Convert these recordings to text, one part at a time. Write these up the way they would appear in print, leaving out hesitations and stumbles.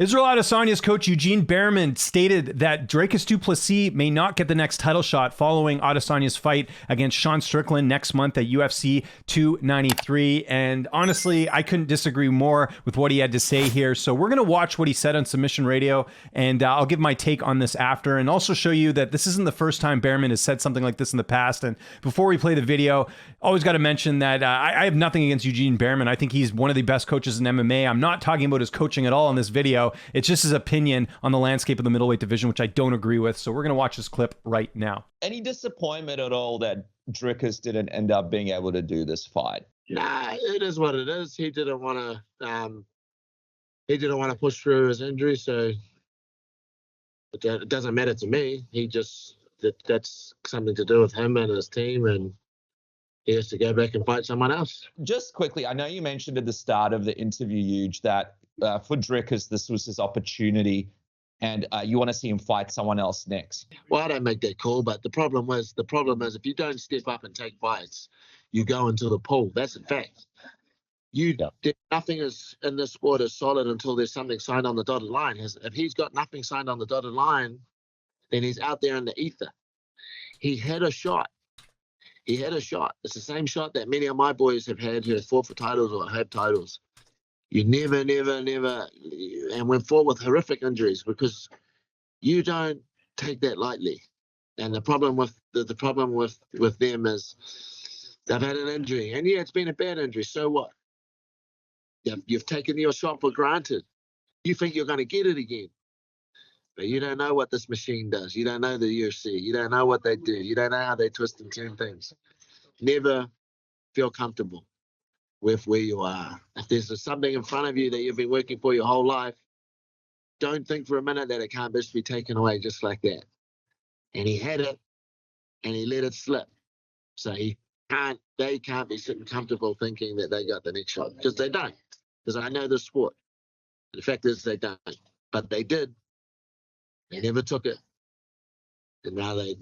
Israel Adesanya's coach Eugene Bareman stated that Dricus du Plessis may not get the next title shot following Adesanya's fight against Sean Strickland next month at UFC 293. And honestly, I couldn't disagree more with what he had to say here. So we're going to watch what he said on Submission Radio, and I'll give my take on this after, and also show you that this isn't the first time Bareman has said something like this in the past. And before we play the video, always got to mention that I have nothing against Eugene Bareman. I think he's one of the best coaches in MMA. I'm not talking about his coaching at all in this video. It's just his opinion on the landscape of the middleweight division, which I don't agree with. So we're going to watch this clip right now. Any disappointment at all that Dricus didn't end up being able to do this fight? Nah, it is what it is. He didn't want to push through his injury, so it doesn't matter to me. That's something to do with him and his team, and he has to go back and fight someone else. Just quickly, I know you mentioned at the start of the interview, Huge, that for Dricus, this was his opportunity, and you want to see him fight someone else next. Well, I don't make that call, but the problem is if you don't step up and take fights, you go into the pool. That's a fact. Nothing is in this sport is solid until there's something signed on the dotted line. If he's got nothing signed on the dotted line, then he's out there in the ether. He had a shot. It's the same shot that many of my boys have had who have fought for titles or have titles. You never, and went forward with horrific injuries because you don't take that lightly. And the problem with them is they've had an injury, and yeah, it's been a bad injury. So what? You've taken your shot for granted. You think you're going to get it again, but you don't know what this machine does. You don't know the UFC. You don't know what they do. You don't know how they twist and turn things. Never feel comfortable with where you are. If there's something in front of you that you've been working for your whole life, don't think for a minute that it can't just be taken away just like that. And he had it, and he let it slip. So they can't be sitting comfortable thinking that they got the next shot, because they don't. Because I know the sport. The fact is they don't. But they did. They never took it. And now they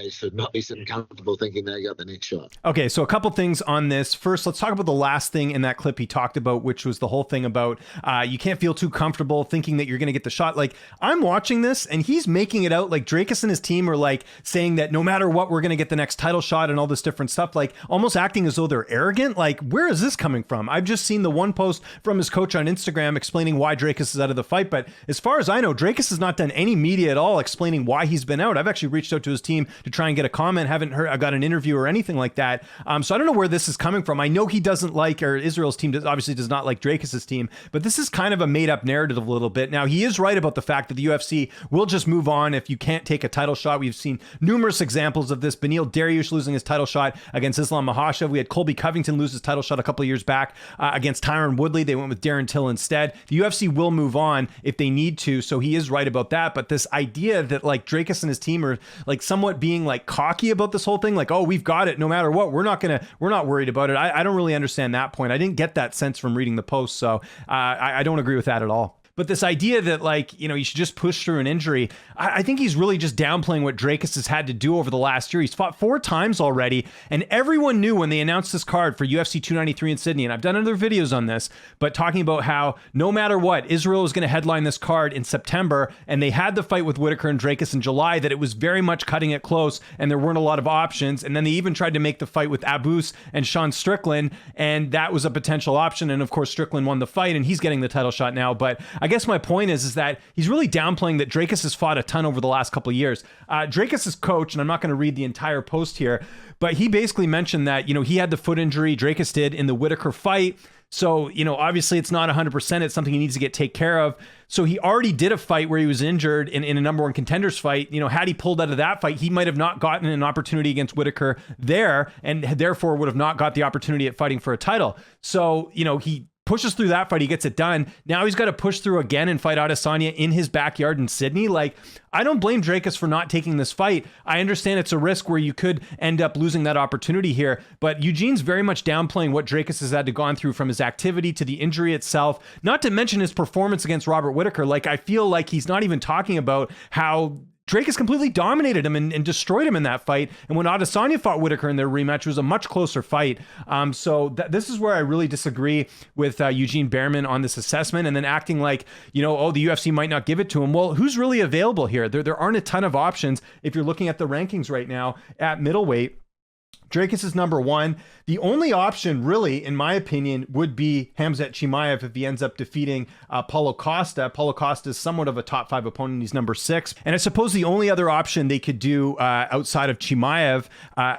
should not be sitting comfortable thinking they got the next shot. Okay, so a couple things on this. First, let's talk about the last thing in that clip he talked about, which was the whole thing about you can't feel too comfortable thinking that you're going to get the shot. Like, I'm watching this, and he's making it out like Dricus and his team are like saying that no matter what, we're going to get the next title shot and all this different stuff, like almost acting as though they're arrogant. Like, where is this coming from? I've just seen the one post from his coach on Instagram explaining why Dricus is out of the fight, but as far as I know, Dricus has not done any media at all explaining why he's been out. I've actually reached out to his team to try and get a comment. Haven't heard, I got an interview or anything like that. So I don't know where this is coming from. I know he doesn't like, or Israel's team obviously does not like Dricus's team, but this is kind of a made up narrative a little bit. Now, he is right about the fact that the UFC will just move on if you can't take a title shot. We've seen numerous examples of this. Beneil Dariush losing his title shot against Islam Makhachev. We had Colby Covington lose his title shot a couple of years back against Tyron Woodley. They went with Darren Till instead. The UFC will move on if they need to. So he is right about that. But this idea that like Dricus and his team are like somewhat being like cocky about this whole thing, like, oh, we've got it no matter what, we're not worried about it. I don't really understand that point. I didn't get that sense from reading the post, so I don't agree with that at all. But this idea that, like, you know, you should just push through an injury, I think he's really just downplaying what Dricus has had to do over the last year. He's fought 4 times already, and everyone knew when they announced this card for UFC 293 in Sydney, and I've done other videos on this, but talking about how no matter what, Israel was going to headline this card in September, and they had the fight with Whitaker and Dricus in July, that it was very much cutting it close, and there weren't a lot of options, and then they even tried to make the fight with Abus and Sean Strickland, and that was a potential option, and of course Strickland won the fight, and he's getting the title shot now. But I guess my point is that he's really downplaying that Dricus has fought a ton over the last couple of years. Dricus's coach, and I'm not going to read the entire post here, but he basically mentioned that, you know, he had the foot injury, Dricus did, in the Whitaker fight. So, you know, obviously it's not 100%. It's something he needs to get taken care of. So he already did a fight where he was injured in a number one contenders fight. You know, had he pulled out of that fight, he might have not gotten an opportunity against Whitaker there, and therefore would have not got the opportunity at fighting for a title. So, you know, he pushes through that fight, he gets it done. Now he's got to push through again and fight Adesanya in his backyard in Sydney. Like, I don't blame Dricus for not taking this fight. I understand it's a risk where you could end up losing that opportunity here, but Eugene's very much downplaying what Dricus has had to gone through, from his activity to the injury itself, not to mention his performance against Robert Whitaker. Like, I feel like he's not even talking about how Dracus completely dominated him and destroyed him in that fight. And when Adesanya fought Whitaker in their rematch, it was a much closer fight. So this is where I really disagree with Eugene Bareman on this assessment, and then acting like, the UFC might not give it to him. Well, who's really available here? There aren't a ton of options if you're looking at the rankings right now at middleweight. Dracus is number one. The only option, really, in my opinion, would be Khamzat Chimaev if he ends up defeating Paulo Costa. Paulo Costa is somewhat of a top 5 opponent. He's number 6. And I suppose the only other option they could do outside of Chimaev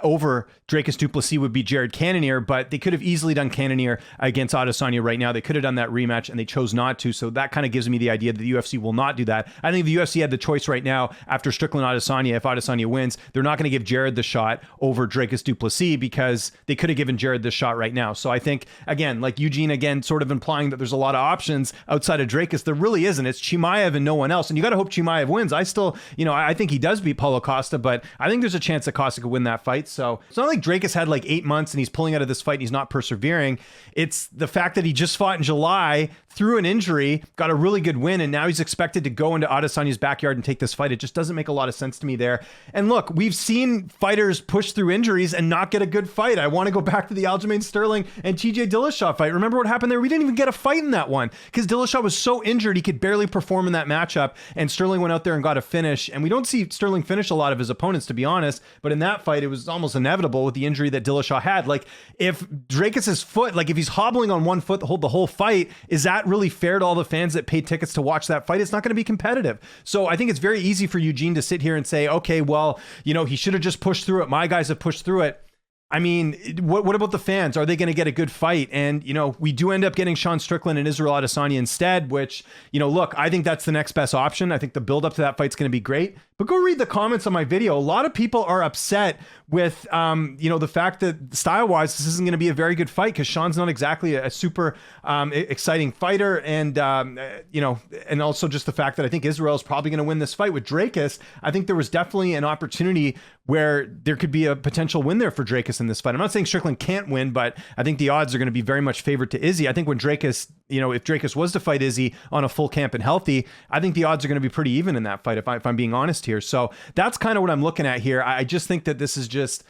over Dracus du Plessis would be Jared Cannonier, but they could have easily done Cannonier against Adesanya right now. They could have done that rematch, and they chose not to. So that kind of gives me the idea that the UFC will not do that. I think the UFC had the choice right now after Strickland Adesanya. If Adesanya wins, they're not going to give Jared the shot over Dracus du Plessis because they could have given Jared this shot right now. So I think, again, like Eugene, again, sort of implying that there's a lot of options outside of Dracus. There really isn't. It's Chimaev and no one else. And you got to hope Chimaev wins. I still, I think he does beat Paulo Costa, but I think there's a chance that Costa could win that fight. So it's not like Dracus had like 8 months and he's pulling out of this fight and he's not persevering. It's the fact that he just fought in July through an injury, got a really good win, and now he's expected to go into Adesanya's backyard and take this fight. It just doesn't make a lot of sense to me there. And look, we've seen fighters push through injuries and not get a good fight. I want to go back to the Aljamain Sterling and TJ Dillashaw fight. Remember what happened there? We didn't even get a fight in that one because Dillashaw was so injured he could barely perform in that matchup, and Sterling went out there and got a finish. And we don't see Sterling finish a lot of his opponents, to be honest, but in that fight, it was almost inevitable with the injury that Dillashaw had. Like, if Dracus's foot, like if he's hobbling on one foot the whole fight, is that really fair to all the fans that paid tickets to watch that fight? It's not going to be competitive. So I think it's very easy for Eugene to sit here and say, okay, well, he should have just pushed through it. My guys have pushed through it. I mean, what about the fans? Are they going to get a good fight? And, we do end up getting Sean Strickland and Israel Adesanya instead, which, look, I think that's the next best option. I think the build up to that fight's going to be great. But go read the comments on my video. A lot of people are upset with, the fact that style-wise, this isn't going to be a very good fight because Sean's not exactly a super exciting fighter. And, and also just the fact that I think Israel's probably going to win this fight with Dracus. I think there was definitely an opportunity where there could be a potential win there for Dracus in this fight. I'm not saying Strickland can't win, but I think the odds are going to be very much favored to Izzy. I think when Dracus, if Dracus was to fight Izzy on a full camp and healthy, I think the odds are going to be pretty even in that fight, if I'm being honest here. So that's kind of what I'm looking at here. I just think that this is just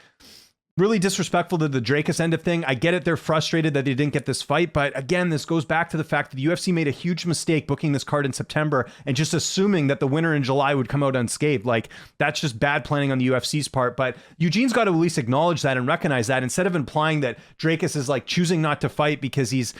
really disrespectful to the Dracus end of thing. I get it. They're frustrated that they didn't get this fight. But again, this goes back to the fact that the UFC made a huge mistake booking this card in September and just assuming that the winner in July would come out unscathed. Like, that's just bad planning on the UFC's part. But Eugene's got to at least acknowledge that and recognize that instead of implying that Dracus is like choosing not to fight because he's,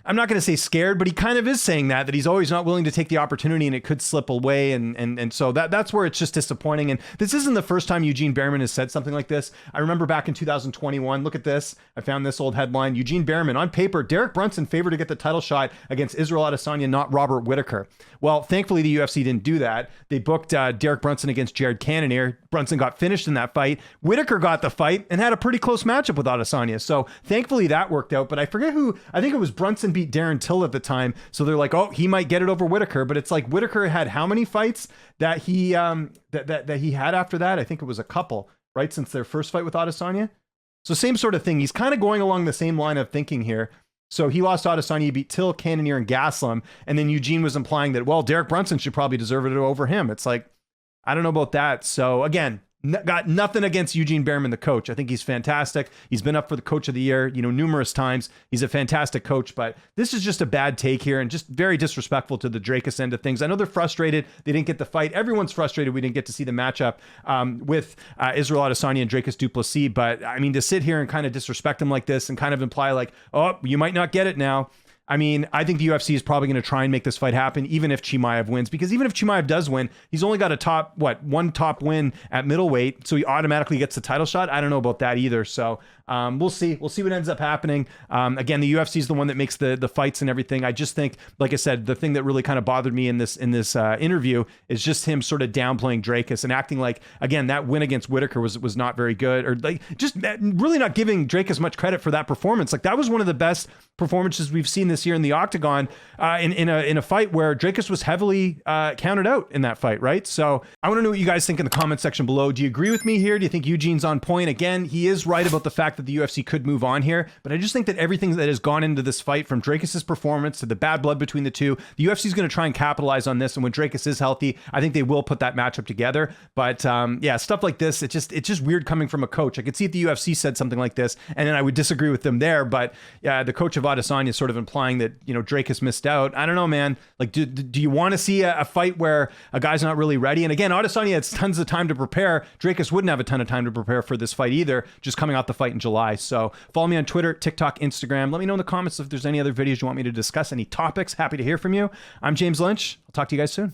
I'm not going to say scared, but he kind of is saying that he's always not willing to take the opportunity and it could slip away. And so that's where it's just disappointing. And this isn't the first time Eugene Bareman has said something like this. I remember back in 2021, look at this. I found this old headline. Eugene Bareman, on paper, Derek Brunson favored to get the title shot against Israel Adesanya, not Robert Whitaker. Well, thankfully, the UFC didn't do that. They booked Derek Brunson against Jared Cannonier. Brunson got finished in that fight. Whitaker got the fight and had a pretty close matchup with Adesanya. So thankfully that worked out. But I forget who, I think it was Brunson beat Darren Till at the time. So they're like, oh, he might get it over Whitaker. But it's like Whitaker had how many fights that he that he had after that? I think it was a couple, right? Since their first fight with Adesanya. So same sort of thing. He's kind of going along the same line of thinking here. So he lost to Adesanya, he beat Till, Cannonier, and Gaslam. And then Eugene was implying that, well, Derek Brunson should probably deserve it over him. It's like, I don't know about that. So again, got nothing against Eugene Bareman, the coach. I think he's fantastic. He's been up for the coach of the year, numerous times. He's a fantastic coach, but this is just a bad take here and just very disrespectful to the Dracus end of things. I know they're frustrated. They didn't get the fight. Everyone's frustrated. We didn't get to see the matchup with Israel Adesanya and Dracus du Plessis. But I mean, to sit here and kind of disrespect him like this and kind of imply like, oh, you might not get it now. I mean, I think the UFC is probably going to try and make this fight happen, even if Chimaev wins, because even if Chimaev does win, he's only got one top win at middleweight, so he automatically gets the title shot. I don't know about that either. So we'll see. We'll see what ends up happening. Again, the UFC is the one that makes the fights and everything. I just think, like I said, the thing that really kind of bothered me in this interview is just him sort of downplaying Dracus and acting like, again, that win against Whitaker was not very good, or like just really not giving Dracus much credit for that performance. Like, that was one of the best performances we've seen this year in the octagon in a fight where Dracus was heavily counted out in that fight, right? So I want to know what you guys think in the comment section below. Do you agree with me here? Do you think Eugene's on point? Again, he is right about the fact that that the UFC could move on here, but I just think that everything that has gone into this fight, from Dracus's performance to the bad blood between the two, the UFC is going to try and capitalize on this. And when Dracus is healthy, I think they will put that matchup together. But yeah, stuff like this, it's just weird coming from a coach. I could see if the UFC said something like this, and then I would disagree with them there. But yeah, the coach of Adesanya is sort of implying that, you know, Dracus missed out. I don't know, man. Like, do you want to see a fight where a guy's not really ready? And again, Adesanya has tons of time to prepare. Dracus wouldn't have a ton of time to prepare for this fight either, just coming out the fight in July. So follow me on Twitter, TikTok, Instagram. Let me know in the comments if there's any other videos you want me to discuss, any topics. Happy to hear from you. I'm James Lynch. I'll talk to you guys soon.